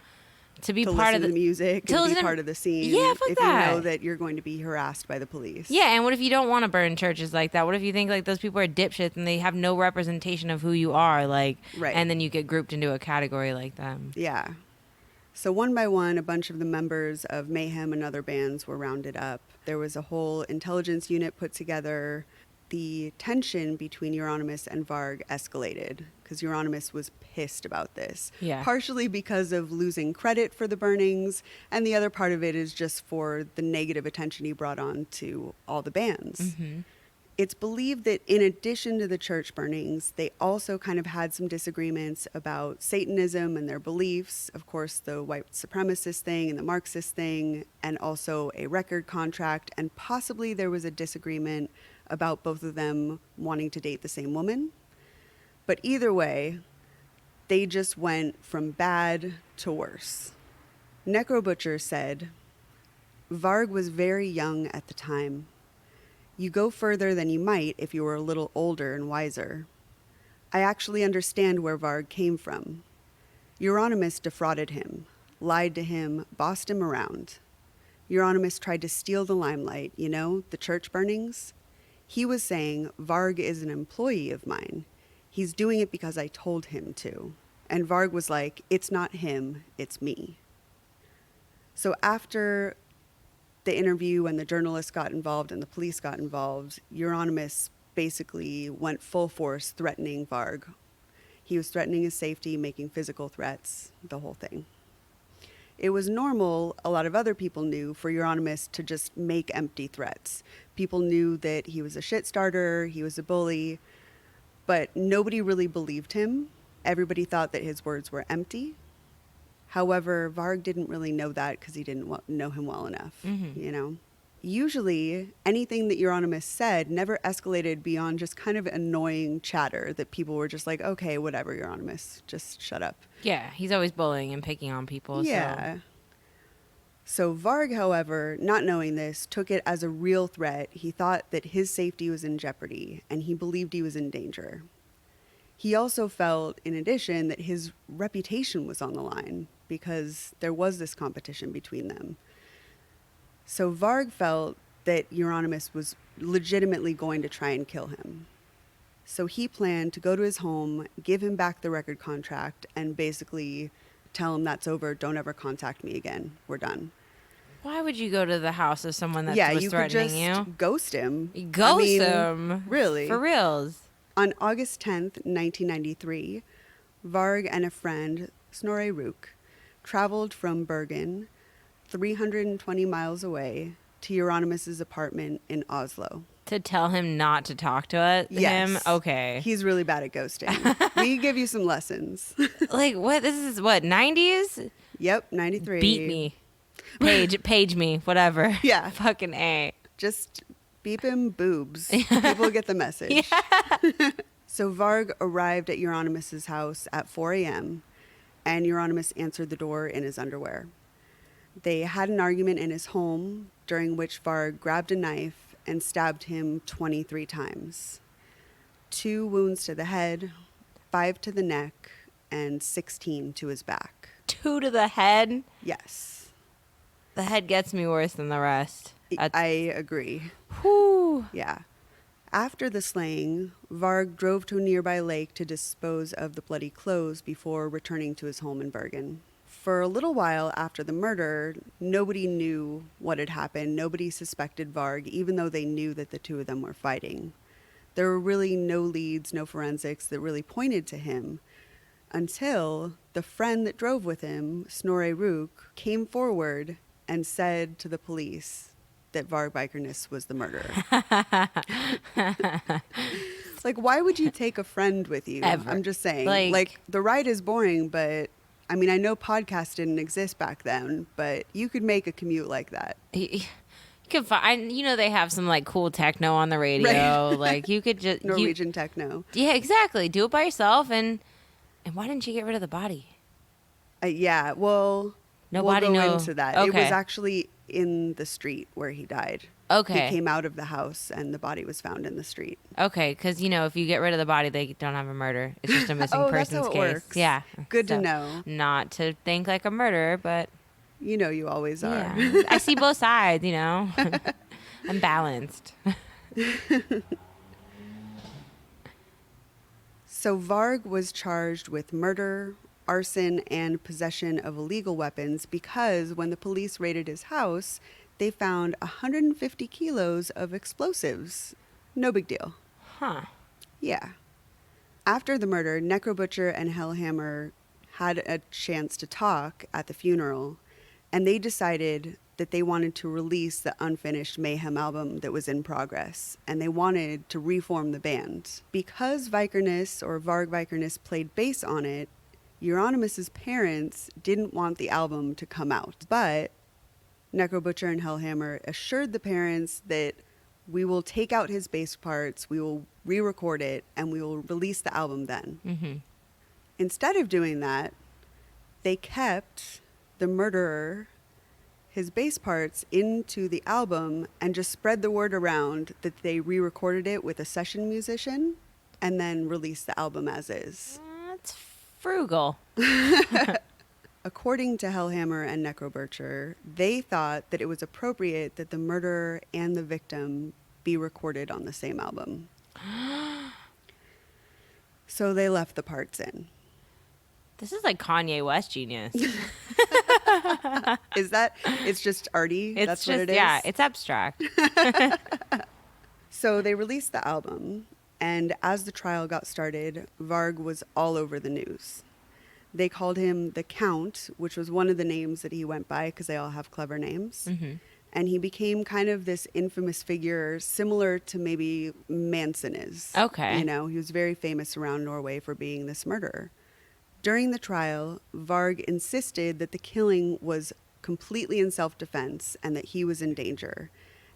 to be part of the music, to and be listen- part of the scene. Yeah, fuck if that. you know that you're going to be harassed by the police. Yeah, and what if you don't want to burn churches like that? What if you think like those people are dipshits and they have no representation of who you are, like, Right. and then you get grouped into a category like them? Yeah. So one by one, a bunch of the members of Mayhem and other bands were rounded up. There was a whole intelligence unit put together. The tension between Euronymous and Varg escalated because Euronymous was pissed about this. Yeah. Partially because of losing credit for the burnings, and the other part of it is just for the negative attention he brought on to all the bands. Mm-hmm. It's believed that in addition to the church burnings, they also kind of had some disagreements about Satanism and their beliefs. Of course, the white supremacist thing and the Marxist thing, and also a record contract. And possibly there was a disagreement about both of them wanting to date the same woman. But either way, they just went from bad to worse. Necro Butcher said, Varg was very young at the time. You go further than you might if you were a little older and wiser. I actually understand where Varg came from. Euronymous defrauded him, lied to him, bossed him around. Euronymous tried to steal the limelight, the church burnings. He was saying, Varg is an employee of mine. He's doing it because I told him to. And Varg was like, it's not him, it's me. So after the interview and the journalists got involved and the police got involved, Euronymous basically went full force threatening Varg. He was threatening his safety, making physical threats, the whole thing. It was normal, a lot of other people knew, for Euronymous to just make empty threats. People knew that he was a shit starter, he was a bully, but nobody really believed him. Everybody thought that his words were empty. However, Varg didn't really know that because he didn't know him well enough, you know? Usually, anything that Euronymous said never escalated beyond just kind of annoying chatter that people were just like, okay, whatever, Euronymous, just shut up. Yeah, he's always bullying and picking on people. Yeah. So Varg, however, not knowing this, took it as a real threat. He thought that his safety was in jeopardy, and he believed he was in danger. He also felt, in addition, that his reputation was on the line because there was this competition between them. So Varg felt that Euronymous was legitimately going to try and kill him. So he planned to go to his home, give him back the record contract, and basically tell him that's over. Don't ever contact me again. We're done. Why would you go to the house of someone that was you threatening could just you? ghost him. Ghost him? Really? For reals? On August 10th, 1993, Varg and a friend, Snorre Rook, traveled from Bergen, 320 miles away, to Euronymous' apartment in Oslo. To tell him not to talk to him? Yes. Okay. He's really bad at ghosting. We give you some lessons. Like, what? This is what, 90s? Yep, 93. Beat me. Page me, whatever. Yeah. Fucking A. Just beep him boobs. People get the message. Yeah. So Varg arrived at Euronymous' house at 4 a.m., and Euronymous answered the door in his underwear. They had an argument in his home, during which Varg grabbed a knife and stabbed him 23 times. 2 wounds to the head, 5 to the neck, and 16 to his back. 2 to the head? Yes. The head gets me worse than the rest. I agree. Whew. Yeah. After the slaying, Varg drove to a nearby lake to dispose of the bloody clothes before returning to his home in Bergen. For a little while after the murder, nobody knew what had happened. Nobody suspected Varg, even though they knew that the 2 of them were fighting. There were really no leads, no forensics that really pointed to him, until the friend that drove with him, Snorre Rook, came forward and said to the police that Varg Vikerness was the murderer. Like, why would you take a friend with you? Ever. I'm just saying. Like, the ride is boring, but I mean, I know podcasts didn't exist back then, but you could make a commute like that. You can find, they have some like cool techno on the radio. Right. Like you could just Norwegian techno. Yeah, exactly. Do it by yourself, and why didn't you get rid of the body? Yeah, well, Nobody we'll go know. into that. Okay. It was actually in the street where he died. Okay. He came out of the house and the body was found in the street. Okay, because if you get rid of the body, they don't have a murder. It's just a missing Oh, that's persons how it case. works. Yeah. Good to So, know. Not to think like a murderer, but You know you always are. yeah. I see both sides. I'm balanced. So Varg was charged with murder, arson, and possession of illegal weapons because when the police raided his house, they found 150 kilos of explosives. No big deal. Huh. Yeah. After the murder, Necrobutcher and Hellhammer had a chance to talk at the funeral, and they decided that they wanted to release the unfinished Mayhem album that was in progress, and they wanted to reform the band. Because Vikerness, or Varg Vikerness, played bass on it, Euronymous' parents didn't want the album to come out, but Necrobutcher and Hellhammer assured the parents that we will take out his bass parts, we will re-record it, and we will release the album then. Mm-hmm. Instead of doing that, they kept the murderer, his bass parts, into the album and just spread the word around that they re-recorded it with a session musician and then released the album as is. That's frugal. According to Hellhammer and Necrobutcher, they thought that it was appropriate that the murderer and the victim be recorded on the same album. So they left the parts in. This is like Kanye West genius. Is that? It's just arty? It's That's just, what it is? yeah, it's abstract. So they released the album, and as the trial got started, Varg was all over the news. They called him the Count, which was one of the names that he went by because they all have clever names. Mm-hmm. And he became kind of this infamous figure, similar to maybe Manson is. Okay. He was very famous around Norway for being this murderer. During the trial, Varg insisted that the killing was completely in self-defense and that he was in danger.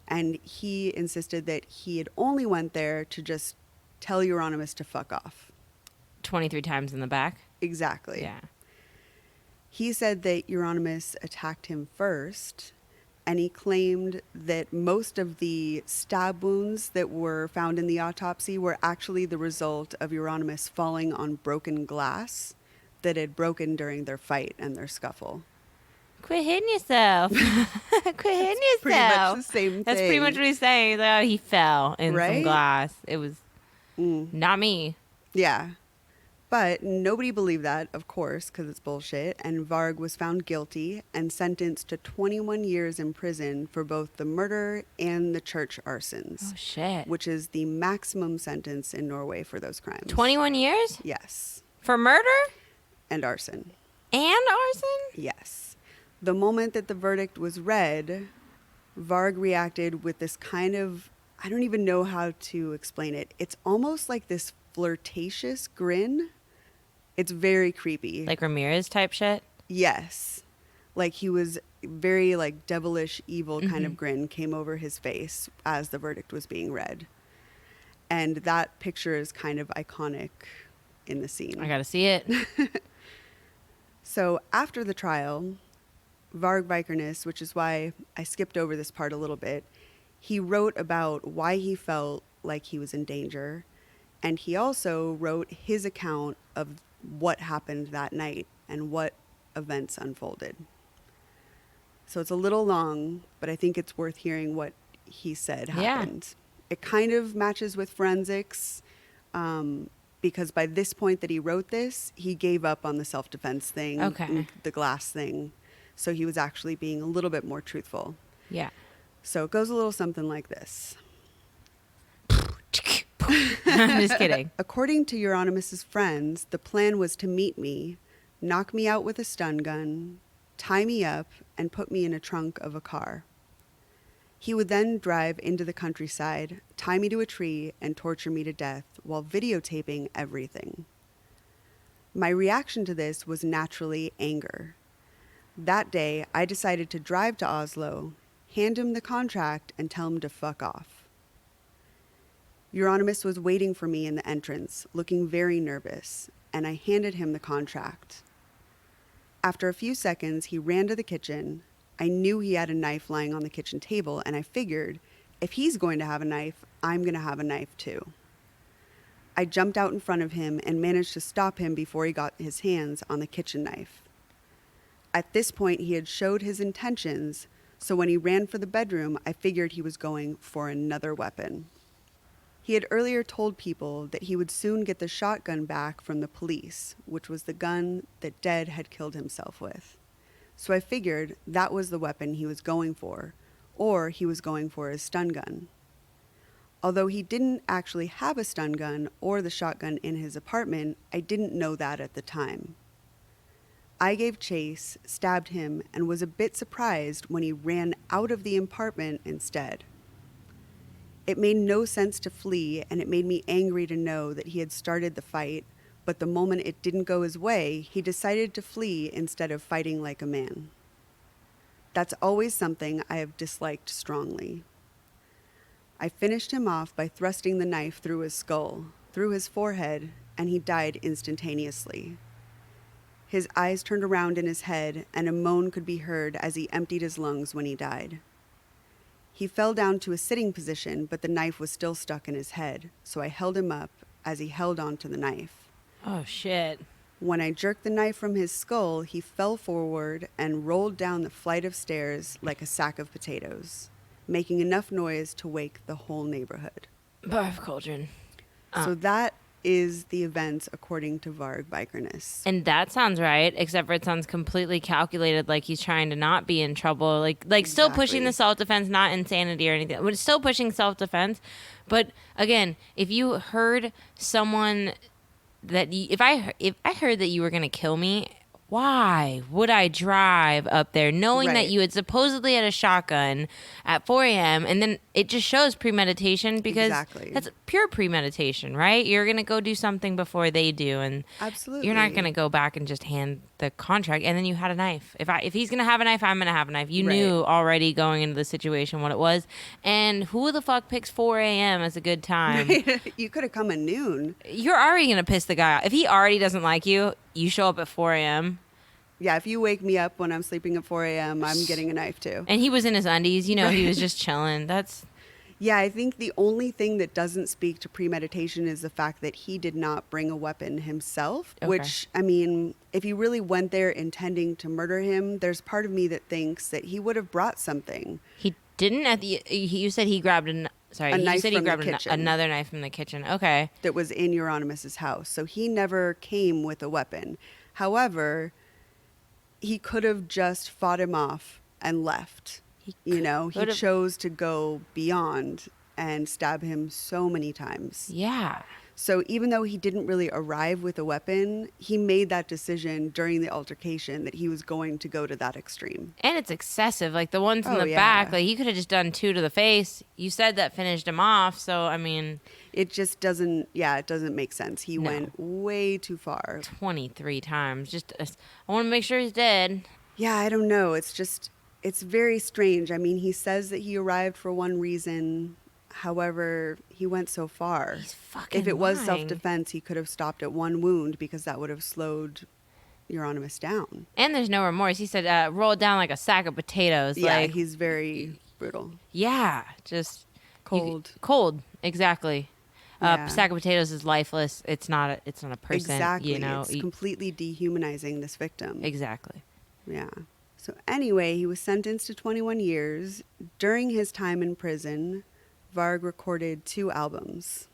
And he insisted that he had only went there to just tell Euronymous to fuck off. 23 times in the back. Exactly. Yeah. He said that Euronymous attacked him first, and he claimed that most of the stab wounds that were found in the autopsy were actually the result of Euronymous falling on broken glass that had broken during their fight and their scuffle. Quit hitting yourself. Quit hitting yourself. Pretty much the same thing. That's pretty much what he's saying. He's like, oh, he fell in some Right? glass. It was not me. Yeah. But nobody believed that, of course, because it's bullshit. And Varg was found guilty and sentenced to 21 years in prison for both the murder and the church arsons. Oh, shit. Which is the maximum sentence in Norway for those crimes. 21 years? Yes. For murder? And arson. And arson? Yes. The moment that the verdict was read, Varg reacted with this kind of, I don't even know how to explain it. It's almost like this flirtatious grin. It's very creepy. Like Ramirez type shit? Yes. Like he was very like devilish, evil kind of grin came over his face as the verdict was being read. And that picture is kind of iconic in the scene. I gotta see it. So after the trial, Varg Vikerness, which is why I skipped over this part a little bit, he wrote about why he felt like he was in danger. And he also wrote his account of what happened that night and what events unfolded. So it's a little long, but I think it's worth hearing what he said happened. Yeah. It kind of matches with forensics because by this point that he wrote this, he gave up on the self-defense thing, the glass thing. So he was actually being a little bit more truthful. Yeah. So it goes a little something like this. I'm just kidding. According to Euronymous' friends, the plan was to meet me, knock me out with a stun gun, tie me up, and put me in a trunk of a car. He would then drive into the countryside, tie me to a tree, and torture me to death while videotaping everything. My reaction to this was naturally anger. That day, I decided to drive to Oslo, hand him the contract, and tell him to fuck off. Euronymous was waiting for me in the entrance, looking very nervous, and I handed him the contract. After a few seconds, he ran to the kitchen. I knew he had a knife lying on the kitchen table, and I figured, if he's going to have a knife, I'm going to have a knife too. I jumped out in front of him and managed to stop him before he got his hands on the kitchen knife. At this point, he had showed his intentions, so when he ran for the bedroom, I figured he was going for another weapon. He had earlier told people that he would soon get the shotgun back from the police, which was the gun that Dead had killed himself with. So I figured that was the weapon he was going for, or he was going for his stun gun. Although he didn't actually have a stun gun or the shotgun in his apartment, I didn't know that at the time. I gave chase, stabbed him, and was a bit surprised when he ran out of the apartment instead. It made no sense to flee, and it made me angry to know that he had started the fight, but the moment it didn't go his way, he decided to flee instead of fighting like a man. That's always something I have disliked strongly. I finished him off by thrusting the knife through his skull, through his forehead, and he died instantaneously. His eyes turned around in his head, and a moan could be heard as he emptied his lungs when he died. He fell down to a sitting position, but the knife was still stuck in his head, so I held him up as he held onto the knife. Oh, shit. When I jerked the knife from his skull, he fell forward and rolled down the flight of stairs like a sack of potatoes, making enough noise to wake the whole neighborhood. Barf cauldron. So that is the events according to Varg Vikerness. And that sounds right, except for it sounds completely calculated, like he's trying to not be in trouble, like still pushing the self-defense, not insanity or anything, but still pushing self-defense. But again, if you heard someone that if I heard that you were gonna kill me, why would I drive up there knowing that Right. you had supposedly had a shotgun at 4 a.m. and then it just shows premeditation because Exactly. that's pure premeditation, right? You're going to go do something before they do, and Absolutely. you're not going to go back and just hand the contract, and then you had a knife. If he's going to have a knife, I'm going to have a knife. You Right. knew already going into the situation what it was, and who the fuck picks 4 a.m. as a good time? You could have come at noon. You're already going to piss the guy off. If he already doesn't like you, you show up at 4 a.m., Yeah, if you wake me up when I'm sleeping at 4 a.m., I'm getting a knife too. and he was in his undies, you know, he was just chilling. That's Yeah, I think the only thing that doesn't speak to premeditation is the fact that he did not bring a weapon himself, Okay. which, I mean, if he really went there intending to murder him, there's part of me that thinks that he would have brought something. he didn't at the. You said he grabbed A you knife said he from the grabbed kitchen. another knife from the kitchen. Okay, That was in Euronymous' house. So he never came with a weapon. However, he could have just fought him off and left. He could've- chose to go beyond and stab him so many times. yeah. So even though he didn't really arrive with a weapon, he made that decision during the altercation that he was going to go to that extreme. And it's excessive. Like the ones in Oh, the yeah. back, like he could have just done 2 to the face. You said that finished him off. So, I mean, It just doesn't, it doesn't make sense. He No. went way too far. 23 times. Just, I want to make sure he's dead. Yeah, I don't know. It's very strange. I mean, he says that he arrived for one reason. However, he went so far. He's fucking If it was lying. self-defense, he could have stopped at one wound because that would have slowed Euronymous down. And there's no remorse. He said, roll it down like a sack of potatoes. Yeah, Like, he's very brutal. yeah, just Cold. Cold, exactly. Yeah. A sack of potatoes is lifeless. It's not a person. Exactly. You know. It's completely dehumanizing this victim. Exactly. Yeah. So anyway, he was sentenced to 21 years. During his time in prison, Varg recorded 2 albums.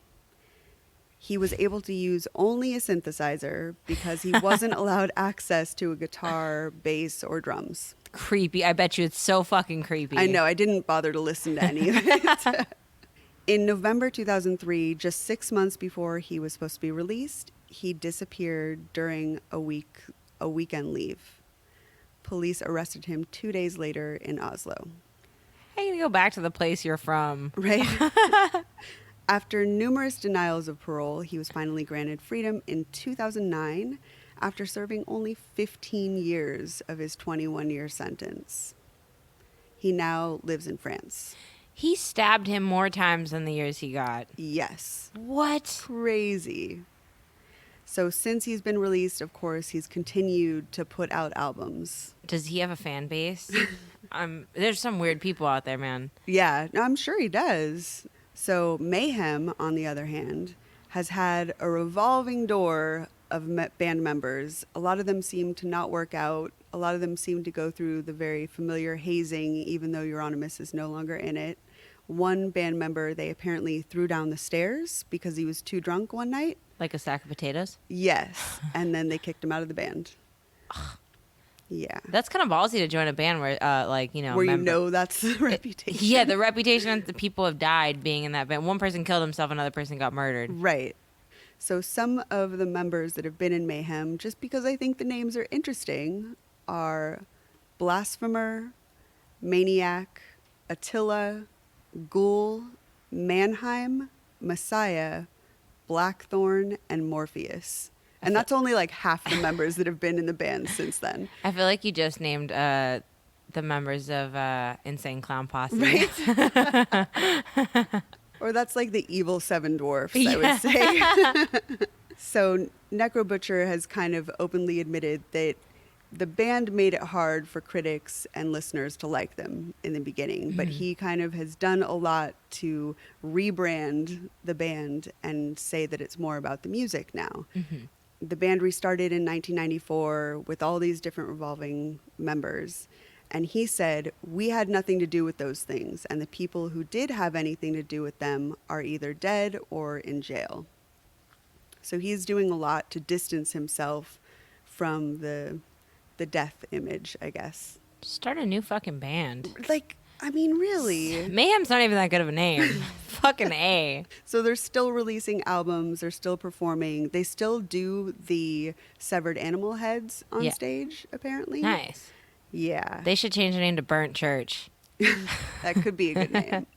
He was able to use only a synthesizer because he wasn't allowed access to a guitar, bass, or drums. Creepy. I bet you it's so fucking creepy. I know, I didn't bother to listen to any of it. In November 2003, just 6 months before he was supposed to be released, he disappeared during a weekend leave. Police arrested him 2 days later in Oslo. How are you gonna go back to the place you're from? Right? After numerous denials of parole, he was finally granted freedom in 2009 after serving only 15 years of his 21-year sentence. He now lives in France. He stabbed him more times than the years he got. Yes. What? Crazy. So since he's been released, of course, he's continued to put out albums. Does he have a fan base? There's some weird people out there, man. Yeah, no, I'm sure he does. So Mayhem, on the other hand, has had a revolving door of band members. A lot of them seem to not work out. A lot of them seem to go through the very familiar hazing, even though Euronymous is no longer in it. One band member, they apparently threw down the stairs because he was too drunk one night. Like a sack of potatoes? Yes. And then they kicked him out of the band. Yeah. That's kind of ballsy to join a band where, Where you know that's the reputation. Yeah, the reputation of the people have died being in that band. One person killed himself, another person got murdered. Right. So some of the members that have been in Mayhem, just because I think the names are interesting, are Blasphemer, Maniac, Attila, Ghoul, Mannheim, Messiah, Blackthorn, and Morpheus. And that's only like half the members that have been in the band since then. I feel like you just named the members of Insane Clown Posse. Right? Or that's like the evil 7 dwarfs, I would say. So Necro Butcher has kind of openly admitted that the band made it hard for critics and listeners to like them in the beginning, but he kind of has done a lot to rebrand the band and say that it's more about the music now. The band restarted in 1994 with all these different revolving members. And he said, we had nothing to do with those things. And the people who did have anything to do with them are either dead or in jail. So he's doing a lot to distance himself from the death image, I guess. Start a new fucking band. Like, I mean, really. Mayhem's not even that good of a name. Fucking A. So they're still releasing albums. They're still performing. They still do the severed animal heads on Yeah. stage, apparently. Nice. Yeah. They should change the name to Burnt Church. That could be a good name.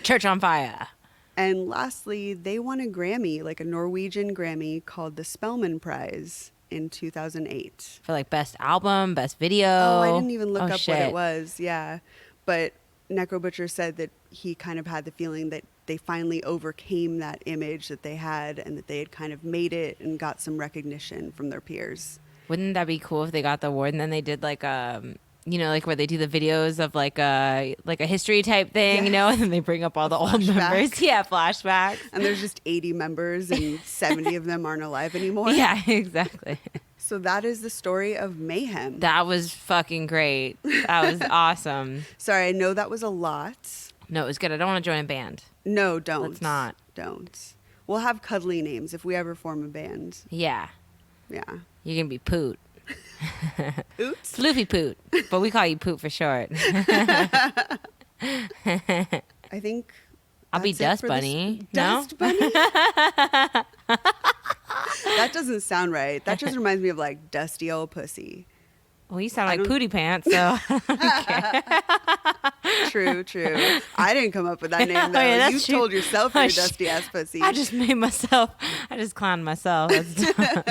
Church on Fire. And lastly, they won a Grammy, like a Norwegian Grammy called the Spelman Prize in 2008. For like best album, best video. Oh, I didn't even look up shit. what it was. Yeah. But Necro Butcher said that he kind of had the feeling that they finally overcame that image that they had and that they had kind of made it and got some recognition from their peers. Wouldn't that be cool if they got the award and then they did like like where they do the videos of like a history type thing, Yes. and then they bring up all the old Flashback. members. Yeah, flashbacks. And there's just 80 members and 70 of them aren't alive anymore. Yeah, exactly. So that is the story of Mayhem. That was fucking great. That was awesome. Sorry, I know that was a lot. No, it was good. I don't want to join a band. No, don't. Let's not. Don't. We'll have cuddly names if we ever form a band. Yeah. Yeah. You can be Poot. Oops. Floofy Poot. But we call you Poot for short. I think I'll be that's Dust it for Bunny. this- No? Dust Bunny? That doesn't sound right. That just reminds me of like dusty old pussy. Well, you sound I like don't- Pooty Pants, so. True, true. I didn't come up with that name though. yeah, that's You true. told yourself you're Oh, a shit. dusty ass pussy. I just clowned myself. That's dumb.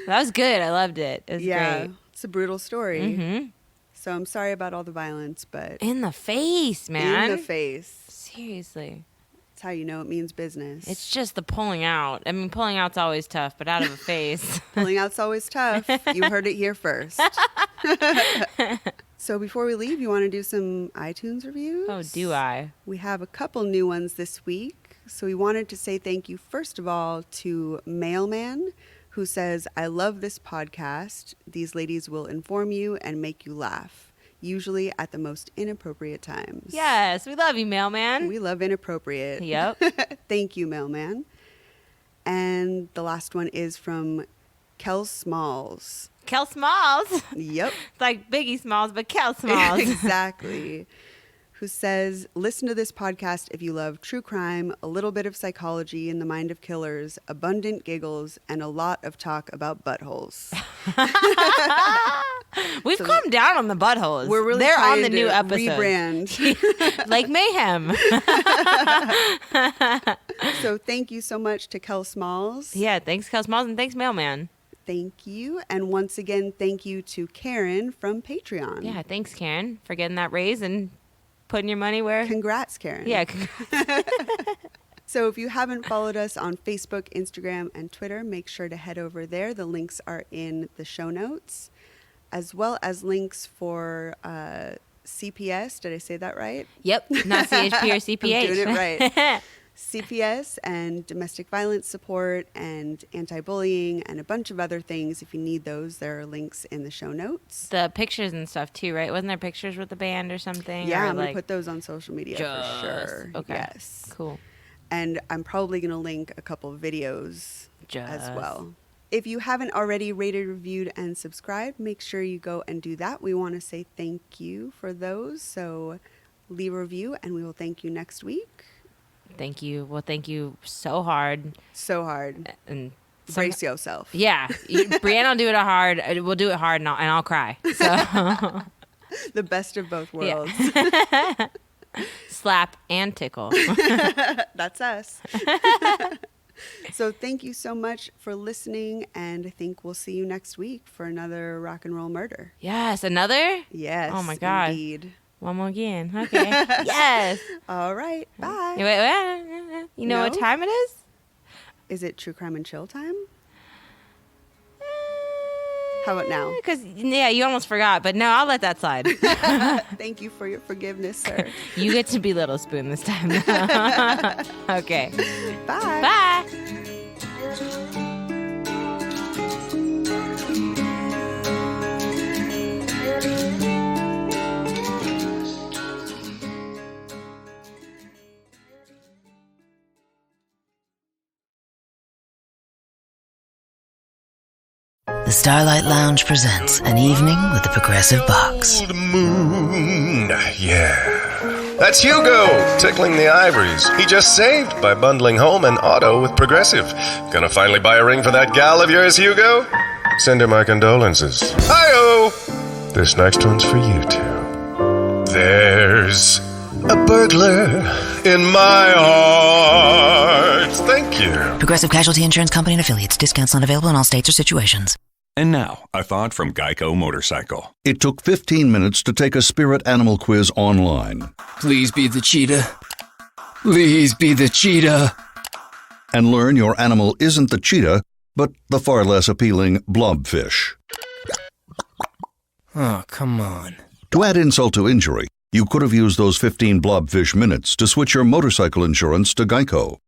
That was good. I loved it. It was great. It's a brutal story. Mm-hmm. So I'm sorry about all the violence, but In the face, man. in the face. Seriously. That's how you know it means business. It's just the pulling out. I mean, pulling out's always tough, but out of a face. Pulling out's always tough. You heard it here first. So before we leave, you want to do some iTunes reviews? Oh, do I? We have a couple new ones this week. So we wanted to say thank you, first of all, to Mailman, who says, I love this podcast. These ladies will inform you and make you laugh, usually at the most inappropriate times. Yes, we love you, mailman. We love inappropriate. Yep. Thank you, Mailman. And the last one is from Kel Smalls. Kel Smalls. Yep. It's like Biggie Smalls, but Kel Smalls. Exactly. Who says, listen to this podcast if you love true crime, a little bit of psychology in the mind of killers, abundant giggles, and a lot of talk about buttholes. We've calmed down on the buttholes. We're really They're trying on the to new episode. rebrand. Like Mayhem. So thank you so much to Kel Smalls. Yeah, thanks, Kel Smalls, and thanks, Mailman. Thank you. And once again, thank you to Karen from Patreon. Yeah, thanks, Karen, for getting that raise and putting your money where. Congrats, Karen. Yeah, So if you haven't followed us on Facebook, Instagram, and Twitter, make sure to head over there. The links are in the show notes, as well as links for CPS. Did I say that right? Yep, not CHP or CPH. I'm doing it right. CPS and domestic violence support and anti-bullying and a bunch of other things. If you need those, there are links in the show notes. The pictures and stuff too, right? Wasn't there pictures with the band or something? Yeah, or I'm going like to put those on social media Just- for sure. Okay. Yes. Cool. And I'm probably going to link a couple of videos as Just. well. If you haven't already rated, reviewed, and subscribed, make sure you go and do that. We want to say thank you for those. So leave a review and we will thank you next week. Thank you. Well, thank you so hard. So hard. And Brace yourself. yeah, Brianna will do it hard. We'll do it hard, and I'll cry. So The best of both worlds. slap and tickle. That's us. So thank you so much for listening. And I think we'll see you next week for another rock and roll murder. Yes, another. Yes. Oh my God. Indeed. One more again. Okay. Yes. All right. Bye. Wait. You know what No? time it is? Is it True Crime and Chill time? How about now? Because you almost forgot, but no, I'll let that slide. Thank you for your forgiveness, sir. You get to be Little Spoon this time. Okay. Bye. Bye. the Starlight Lounge presents An Evening with the Progressive Box. Old moon, yeah. That's Hugo, tickling the ivories. He just saved by bundling home and auto with Progressive. Gonna finally buy a ring for that gal of yours, Hugo? Send her my condolences. Hi-oh! This next one's for you two. There's a burglar in my heart. Thank you. Progressive Casualty Insurance Company and Affiliates. Discounts not available in all states or situations. And now, a thought from Geico Motorcycle. It took 15 minutes to take a spirit animal quiz online. Please be the cheetah. Please be the cheetah. And learn your animal isn't the cheetah, but the far less appealing blobfish. Oh, come on. To add insult to injury, you could have used those 15 blobfish minutes to switch your motorcycle insurance to Geico.